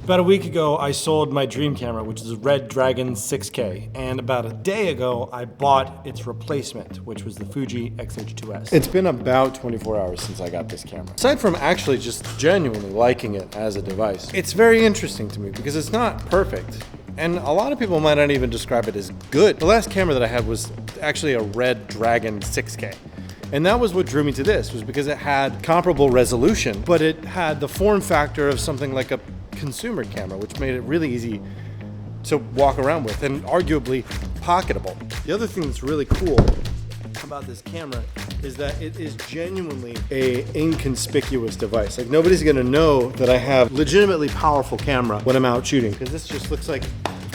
About a week ago, I sold my dream camera, which is a Red Dragon 6K. And about a day ago, I bought its replacement, which was the Fuji X-H2S. It's been about 24 hours since I got this camera. Aside from actually just genuinely liking it as a device, it's very interesting to me because it's not perfect. And a lot of people might not even describe it as good. The last camera that I had was actually a Red Dragon 6K. And that was what drew me to this, was because it had comparable resolution, but it had the form factor of something like a consumer camera, which made it really easy to walk around with and arguably pocketable. The other thing that's really cool about this camera is that it is genuinely a inconspicuous device. Like, nobody's gonna know that I have legitimately powerful camera when I'm out shooting, because this just looks like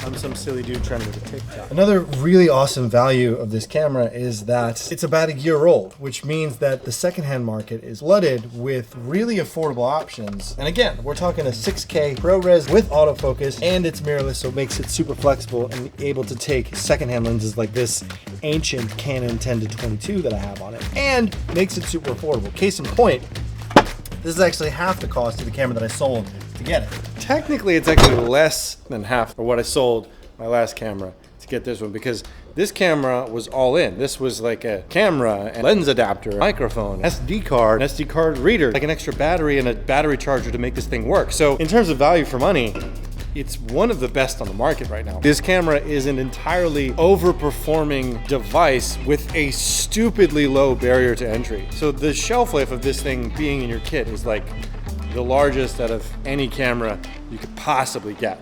I'm some silly dude trying to make a TikTok. Another really awesome value of this camera is that it's about a year old, which means that the secondhand market is flooded with really affordable options. And again, we're talking a 6K ProRes with autofocus, and it's mirrorless, so it makes it super flexible and able to take secondhand lenses like this ancient Canon 10-22 that I have on it, and makes it super affordable. Case in point, this is actually half the cost of the camera that I sold to get it. Technically, it's actually less than half of what I sold my last camera to get this one, because this camera was all in. This was like a camera, a lens adapter, microphone, SD card, an SD card reader, like an extra battery and a battery charger to make this thing work. So in terms of value for money, it's one of the best on the market right now. This camera is an entirely overperforming device with a stupidly low barrier to entry. So the shelf life of this thing being in your kit is like the largest out of any camera you could possibly get.